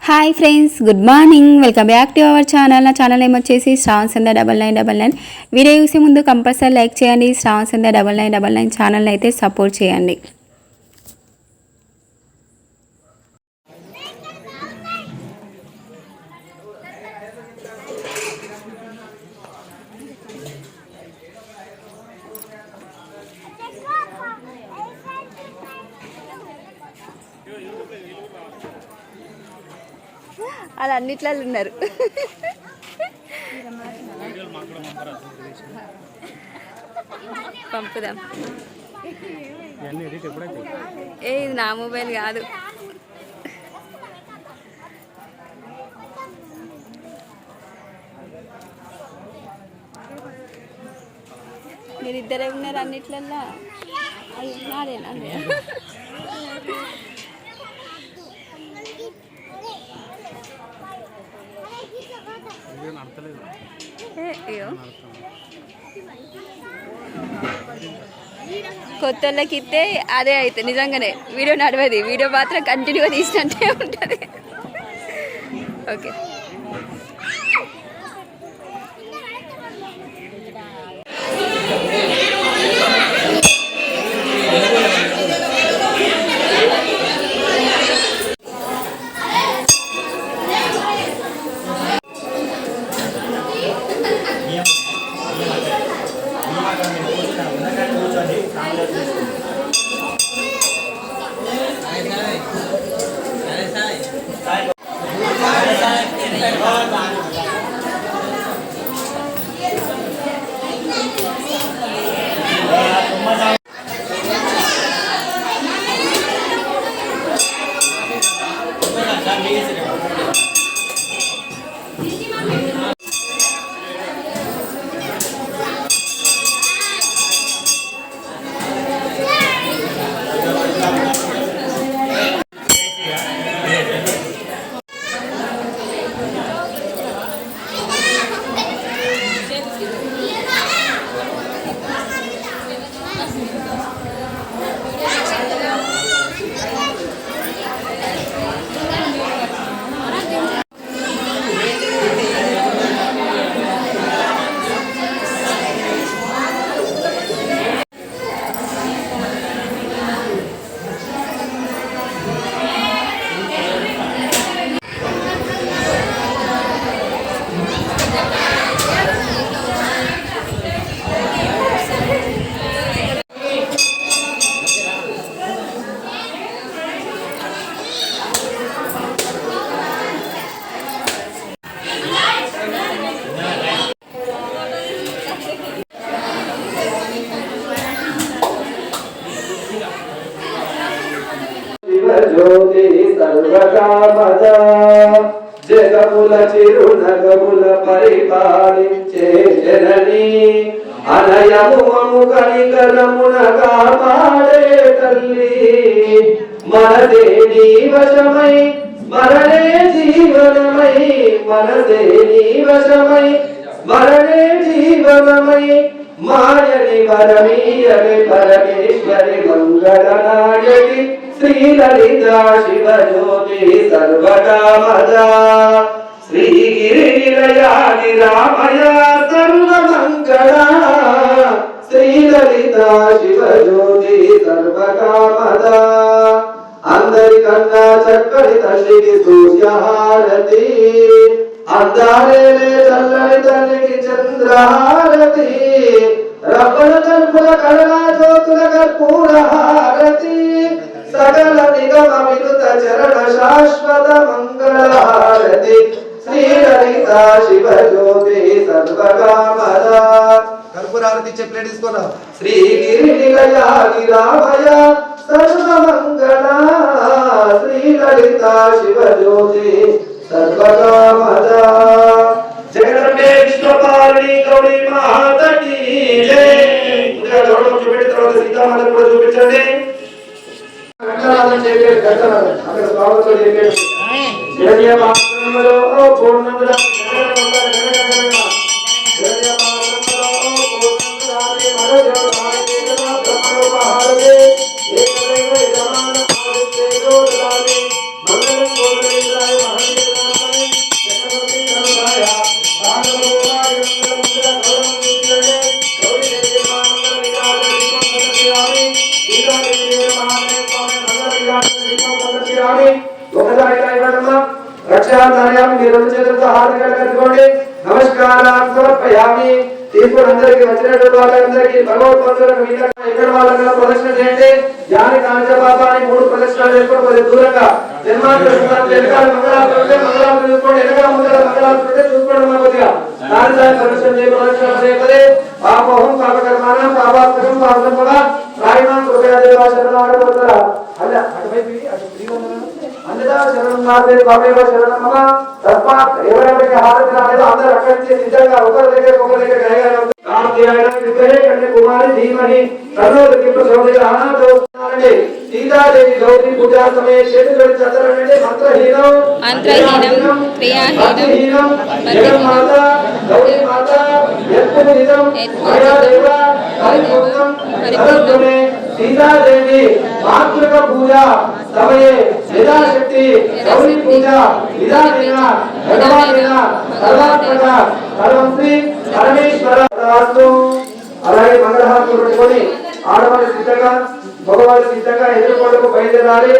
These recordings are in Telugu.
Hi friends, good morning. Welcome back to our channel. నా ఛానల్ ఏమొచ్చేసి శ్రావణ్ సంధ్య 9999. వీడియో చూసే ముందు కంపల్సరీ లైక్ చేయండి. శ్రావణ్ సంధ్య 9999 ఛానల్ని అయితే సపోర్ట్ చేయండి. అలా అన్నిట్లలో ఉన్నారు. పంపుదాం. ఇది నా మొబైల్ కాదు. మీరిద్దరే ఉన్నారు అన్నిట్లల్లో. నాదేనా? కొత్త వాళ్ళకి ఇస్తే అదే అయితే నిజంగానే వీడియో నడవది. వీడియో మాత్రం కంటిన్యూగా తీసినట్టే ఉంటుంది. ఓకే, జ్యోతి సర్వకామద జగముల చిరునగముల పరిపాలించే జనని అనయముము కనికరమున కాపాడే తల్లి మనదే నీ వశమై స్మరణే జీవనమై మనదే నీ వశమై స్మరణే జీవనమై మాయని వరమీయని పరమేశ్వరి మంగళనాయకి శ్రీలలితా శివజ్యోతి సర్వకామదా శ్రీగిరి నిలయాని రామయ సర్వమంగళా శ్రీలలితా శివజ్యోతి సర్వకామదా అందరికన్నా చక్కని తల్లికి సూర్యహారతి అందాలేలే చల్లని తల్లికి చంద్రహారతి రబ్బల తలుపుల కళలా జ్యోతుల కర్పూర హారతి సకల నిగమ వినుత చరణ శాశ్వత మంగళహారతి శ్రీలలితా శివజ్యోతి సర్వకామదా కర్పూరారతి ఇచ్చే ప్లేట్ తీసుకోరా శ్రీగిరి నిలయాని రామయ సర్వమంగళా శ్రీలలితా శివజ్యోతి సర్వకామదా జగదంబే విశ్వపాలిని గౌరీ మాతకి జై. ఇంకా చూడడం చూపెట్టిన తర్వాత సీతామాత కూడా చూపించండి. అక్కడ స్వామితో చెప్పాడు పూర్ణముగా మంగళం సమర్పయామి ఒకసారి ఇలా ఇవ్వడమ్మా రక్షాధార్యామి మీరు రెండు చేతులతో హారతి కట్టుకోండి నమస్కారాలు సమర్పయామి తీసుకుని అందరికి వచ్చినటువంటి వాళ్ళందరికీ భగవద్భక్తులకు ఇక్కడ వాళ్ళ ప్రదర్శన చేయండి ధ్యాని కాంచ పాపాన్ని 3 ప్రదర్శనలు చేసుకొని కొద్దిగా దూరంగా జన్మాంతర వెనకాల మంగళాలు చూసుకోండి వెనకాల ముందర మంగళాలు చూసుకోండి కొద్దిగా దాని ప్రదర్శన చేయపదే పాపహం పాపకర్మానం పాపాత్మకం పాపసంపద రాయణం కృపయా దేవా శరణాగత అల్ల అటువైపు అటు అందరూ శరణం నాదే బాబేవ శరణం మమ తస్మాత్ ఎవరెవరికి హారతి రాలేదో అందరూ అక్కడి నుంచి నిజంగా ఒకరి దగ్గర గయగారు కామదేవాయ విగ్రహే కన్యాకుమారి ధీమహి తన్నోదకి ప్రచోదయానాతోనాలండి సీతాదేవి గౌరీ పూజా సమయ చేతులు చదరండి మంత్రహీనం క్రియాహీనం జగన్మాత గౌరీ మాత యత్పునితం మాయాదేవ పరిపూర్ణం సర్వమే సీతాదేవి మాతృక పూజ సమయే యథాశక్తి గౌరీ పూజ విధానేన భగవానేన సర్వాత్మక సర్వశ్రీ పరమేశ్వర అలాగే మంగళహారతులు పెట్టుకొని ఆడవాళ్ళు సిద్ధంగా మగవాళ్ళు సిద్ధంగా ఎదుర్కోవడానికి బయలుదేరాలి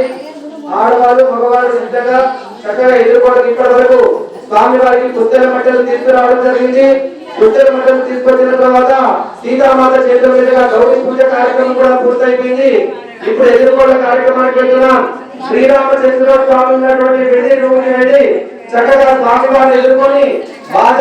ఆడవాళ్ళు మగవాళ్ళు సిద్ధంగా చక్కగా ఎదుర్కోవడానికి ఇప్పటి వరకు స్వామి వారికి పుత్తెల మట్టలు తీసుకురావడం జరిగింది పుత్తెల మట్టలు తీసుకొచ్చిన తర్వాత సీతామాత చేతుల మీదుగా గౌరీ పూజ కార్యక్రమం కూడా పూర్తయిపోయింది ఇప్పుడు ఎదుర్కోవడం కార్యక్రమానికి వెళ్తున్నాం శ్రీరామచంద్ర స్వామి ఉన్నటువంటి విధి రూమ్కి వెళ్ళి చక్కగా స్వామి వారిని ఎదుర్కొని బాధ